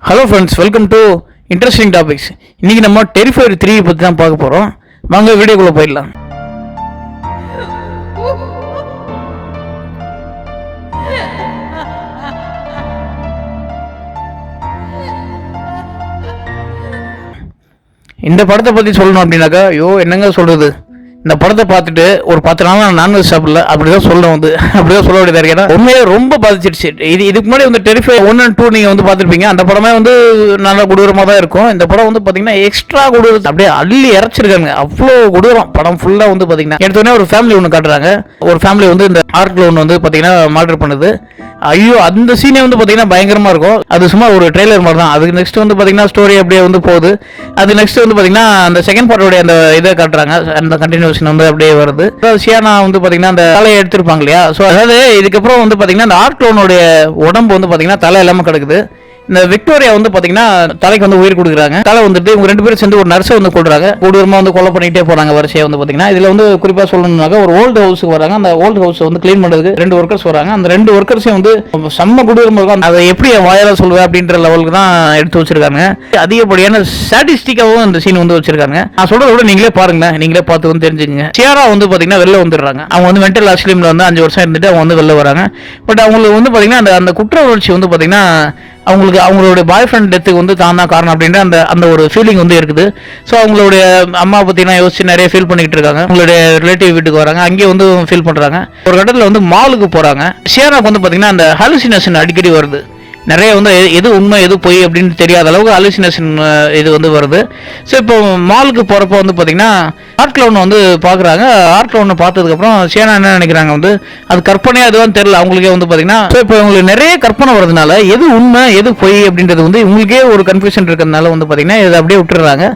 Hello friends, welcome to interesting topics. இன்றைக்கி நம்ம டெரிஃபையர் 3 பற்றி தான் பார்க்க போகிறோம். வாங்க வீடியோக்குள்ளே போயிடலாம். இந்த படத்தை பற்றி சொல்லணும் அப்படின்னாக்கா, என்னங்க சொல்கிறது, இந்த படத்தை பார்த்துட்டு ஒரு 10 நாள் நான் நான்வெஜ் சாப்பிடல அப்படிதான் சொல்ல சொல்ல வேண்டியதாக இருக்கு. ஏன்னா உண்மையே ரொம்ப பாதிச்சிருச்சு. இதுக்கு முன்னாடி வந்து டெரிஃபை 1 and 2 நீங்கள் வந்து பார்த்துருப்பீங்க. அந்த படமே வந்து நல்லா கொடூரமாக தான் இருக்கும். இந்த படம் வந்து பார்த்தீங்கன்னா எக்ஸ்ட்ரா கொடூரம், அப்படியே அள்ளி இறச்சிருக்காங்க. அவ்வளோ கொடூரம். படம் ஃபுல்லாக வந்து பார்த்தீங்கன்னா எடுத்தோடனே ஒரு ஃபேமிலி ஒன்று காட்டுறாங்க. ஒரு ஃபேமிலி வந்து இந்த ஆர்க் லோன் வந்து பார்த்தீங்கன்னா மார்டர் பண்ணுது. ஐயோ, அந்த சீனே வந்து பார்த்தீங்கன்னா பயங்கரமாக இருக்கும். அது சும்மா ஒரு ட்ரெய்லர் மாதிரி தான். அதுக்கு நெக்ஸ்ட் வந்து பார்த்தீங்கன்னா ஸ்டோரி அப்படியே வந்து போகுது. அது நெக்ஸ்ட் வந்து பார்த்தீங்கன்னா அந்த செகண்ட் பார்ட்டோடைய அந்த இதை காட்டுறாங்க. அந்த கண்டினியூஷன் வந்து அப்படியே வருது. சியானா வந்து பார்த்தீங்கன்னா அந்த தலையை எடுத்திருப்பாங்க இல்லையா. ஸோ அதாவது இதுக்கப்புறம் வந்து பார்த்தீங்கன்னா அந்த ஆர்க் லோனுடைய உடம்பு வந்து பார்த்தீங்கன்னா தலை இல்லாமல் கிடக்குது. இந்த விக்டோரியா வந்து பாத்தீங்கன்னா தலைக்கு வந்து உயிர் கொடுக்குறாங்க. தலை வந்துட்டு இவங்க 2 பேரும் சேர்ந்து ஒரு நர்ஸை வந்து கொள்றாங்க. கொடூரமா வந்து கொலை பண்ணிட்டே போறாங்க வரிசையா வந்து பாத்தீங்கன்னா. இதுல வந்து குறிப்பா சொல்லணும்னாக்க ஒரு ஓல்டு ஹவுஸுக்கு வராங்க. அந்த ஓல்டு ஹவுஸ் வந்து கிளீன் பண்றதுக்கு 2 ஒர்க்கர்ஸ் வராங்க. அந்த 2 ஒர்க்கர்ஸையும் வந்து செம்ம கொடூரமா இருக்கும். அதை எப்படி வாயால சொல்லுவேன் அப்படின்ற லெவலுக்கு தான் எடுத்து வச்சிருக்காங்க. அதிகப்படியான ஸ்டாட்டிஸ்டிக்காவும் இந்த சீன் வந்து வச்சிருக்காங்க. நான் சொல்றத விட நீங்களே பாருங்க, நீங்களே பார்த்து வந்து தெரிஞ்சுக்கங்க. சியாரா வந்து பாத்தீங்கன்னா வெளில வந்துடுறாங்க. அவங்க வந்து மென்டல் அசிலிம்ல வந்து 5 வருஷம் இருந்துட்டு அவங்க வந்து வெளில வராங்க. பட் அவங்களுக்கு வந்து பாத்தீங்கன்னா அந்த குற்ற உணர்ச்சி வந்து பாத்தீங்கன்னா அவங்களுக்கு அவங்களுடைய பாய் ஃப்ரெண்ட் டெத்துக்கு வந்து தான் தான் காரணம் அப்படின்ற அந்த ஒரு ஃபீலிங் வந்து இருக்குது. ஸோ அவங்களுடைய அம்மா பற்றினா யோசிச்சு நிறைய ஃபீல் பண்ணிக்கிட்டு இருக்காங்க. அவங்களுடைய ரிலேட்டிவ் வீட்டுக்கு வராங்க. அங்கேயே வந்து ஃபீல் பண்ணுறாங்க. ஒரு இடத்துல வந்து மாலுக்கு போகிறாங்க. ஷியானாக்கு வந்து பார்த்தீங்கன்னா அந்த ஹாலுசினேஷன் அடிக்கடி வருது. நிறைய வந்து எது உண்மை எது பொய் அப்படின்னு தெரியாத அளவுக்கு அலுசினேஷன் இது வந்து வருது. ஸோ இப்போ மாலுக்கு போகிறப்போ வந்து பார்த்தீங்கன்னா ஆர்க் லோன் வந்து பார்க்குறாங்க. ஆர்க் லோனை பார்த்ததுக்கப்புறம் ஷியானா என்ன நினைக்கிறாங்க, வந்து அது கற்பனையாக எதுவும் தெரியல அவங்களுக்கே வந்து பார்த்தீங்கன்னா. ஸோ இப்போ இவங்களுக்கு நிறைய கற்பனை வரதுனால எது உண்மை எது பொய் அப்படின்றது வந்து இவங்களுக்கே ஒரு கன்ஃபியூஷன் இருக்கிறதுனால வந்து பார்த்தீங்கன்னா இதை அப்படியே விட்டுறாங்க.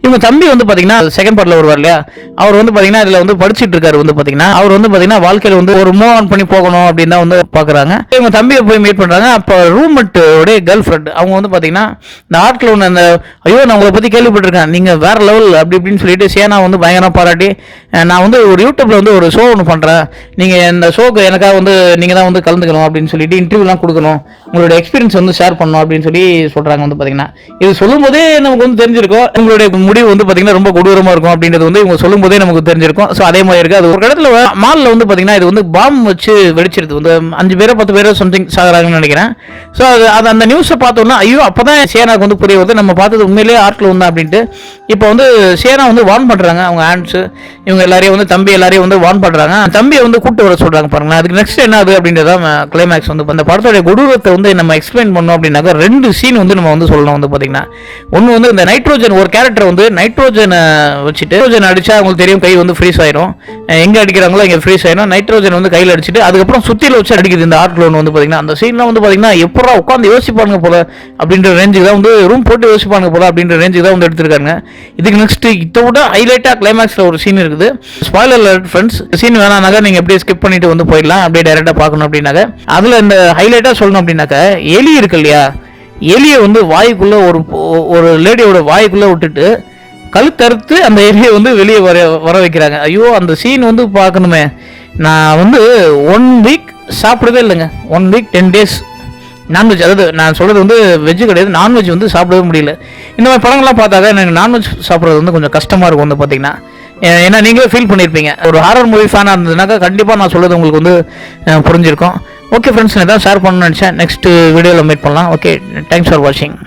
இவங்க தம்பி வந்து பார்த்தீங்கன்னா செகண்ட் பார்ட்டில் வருவார் இல்லையா, அவர் வந்து பார்த்தீங்கன்னா இதில் வந்து படிச்சுட்டு இருக்காரு. வந்து பார்த்தீங்கன்னா அவர் வந்து பார்த்தீங்கன்னா வாழ்க்கையில் வந்து ஒரு மூவ் ஆன் பண்ணி போகணும் அப்படின்னு தான் வந்து பார்க்குறாங்க. இவங்க தம்பியை போய் மீட் பண்ணுறாங்க. அப்போ ரூம் கேர்ள் ஃப்ரெண்ட் அவங்க வந்து பாத்தீங்கன்னா இந்த ஆர்க் லோன் அந்த ஐயோ நான் உங்களை பத்தி கேள்விப்பட்டிருக்கேன், நீங்க வேற லெவல் அப்படி இப்படின்னு சொல்லிட்டு சேனா வந்து பயங்கரமா பாராட்டி, நான் வந்து ஒரு யூடியூப்ல வந்து ஒரு ஷோ ஒன்று பண்றேன், நீங்க இந்த ஷோக்கு எனக்காக வந்து நீங்க தான் வந்து கலந்துக்கணும் அப்படின்னு சொல்லிட்டு இன்டர்வியூலாம் கொடுக்கணும், உங்களுடைய எக்ஸ்பீரியன்ஸ் வந்து ஷேர் பண்ணணும் அப்படின்னு சொல்லி சொல்றாங்க. வந்து பாத்தீங்கன்னா இது சொல்லும் போதே நமக்கு வந்து தெரிஞ்சிருக்கும் உங்களுடைய முடிவு வந்து பாத்தீங்கன்னா ரொம்ப கொடூரமா இருக்கும் அப்படின்றது வந்து இவங்க சொல்லும் போதே நமக்கு தெரிஞ்சிருக்கும். ஸோ அதே மாதிரி இருக்கு. அது ஒரு இடத்துல மால்ல வந்து பாத்தீங்கன்னா இது வந்து பாம் வச்சு வெடிச்சிருது. வந்து 5 பேரோ 10 பேரோ சம்திங் சாகுறாங்கன்னு நினைக்கிறேன். ஸோ அது அந்த நியூஸை பார்த்தோம்னா ஐயோ அப்பதான் சேனாக்கு வந்து புரிய வருது நம்ம பார்த்தது உண்மையிலேயே ஆர்க் லோன் தான் அப்படின்ட்டு. இப்போ வந்து சேனா வந்து வார்ன் பண்றாங்க. அவங்க ஹேண்ட்ஸ் இவங்க எல்லாரையும் வந்து தம்பி எல்லாரையும் வந்து வார்ன் பண்றாங்க. தம்பியை வந்து கூட்டு வர சொல்றாங்க. பாருங்க அதுக்கு நெக்ஸ்ட் என்ன ஆகுது அப்படின்றதான் கிளைமேக்ஸ். வந்து அந்த படத்தோட கொடூரத்தை வந்து நம்ம எக்ஸ்பிளைன் பண்ணோம் அப்படின்னாக்க 2 சீன் வந்து நம்ம வந்து சொல்லணும். வந்து பாத்தீங்கன்னா ஒன்று வந்து இந்த நைட்ரோஜன் ஒரு கேரக்டர் வந்து நைட்ரோஜனை வச்சுட்டு நைட்ரோஜன் அடிச்சா அவங்களுக்கு தெரியும் கை வந்து ஃப்ரீஸ் ஆயிரும். எங்க அடிக்கிறாங்களோ இங்க ஃப்ரீஸ் ஆயிரும். நைட்ரோஜன் வந்து கையில் அடிச்சுட்டு அதுக்கப்புறம் சுத்தியில வச்சு அடிக்குது இந்த ஆர்க் லோன். வந்து பாத்தீங்கன்னா அந்த சீன்லாம் வந்து பாத்தீங்கன்னா எப்படா உட்காந்து யோசிப்பாங்க போல அப்படின்ற ரேஞ்சுக்கு தான் வந்து ரூம் போட்டு யோசிப்பாங்க போல அப்படின்ற ரேஞ்சுக்கு தான் வந்து எடுத்திருக்காங்க. இதுக்கு நெக்ஸ்ட் இதை விட ஹைலைட்டா கிளைமேக்ஸ்ல ஒரு சீன் இருக்குது. ஸ்பாயிலர் அலர்ட் ஃப்ரெண்ட்ஸ், சீன் வேணானாக்க நீங்க அப்படியே ஸ்கிப் பண்ணிட்டு வந்து போயிடலாம். அப்படியே டைரக்டா பார்க்கணும் அப்படின்னாக்க அதுல இந்த ஹைலைட்டா சொல்லணும் அப்படின்னாக்க எலி இருக்கு இல்லையா, எலியை வந்து வாய்க்குள்ள ஒரு லேடியோட வாய்க்குள்ள விட்டுட்டு கழுத்தறுத்து அந்த எலியை வந்து வெளியே வர வைக்கிறாங்க. ஐயோ அந்த சீன் வந்து பார்க்கணுமே. நான் வந்து 1 வீக் சாப்பிடவே இல்லைங்க. 1 வீக் 10 days நான்வெஜ். அதாவது நான் சொல்கிறது வந்து வெஜ்ஜு கிடையாது, நான்வெஜ் வந்து சாப்பிடவே முடியல. இந்த மாதிரி படங்கள்லாம் பார்த்தாக்க எனக்கு நான்வெஜ் சாப்பிட்றது வந்து கொஞ்சம் கஷ்டமாக இருக்கும். வந்து பார்த்தீங்கன்னா ஏன்னா நீங்களே ஃபீல் பண்ணியிருப்பீங்க. ஒரு ஹாரர் மூவி ஃபேனாக இருந்ததுனாக்கா கண்டிப்பாக நான் சொல்கிறது உங்களுக்கு வந்து புரிஞ்சிருக்கும். ஓகே ஃப்ரெண்ட்ஸ், நான் எதாவது ஷேர் பண்ணணும்னு நினச்சேன். நெக்ஸ்ட் வீடியோவில் மீட் பண்ணலாம். ஓகே, தேங்க்ஸ் ஃபார் வாட்சிங்.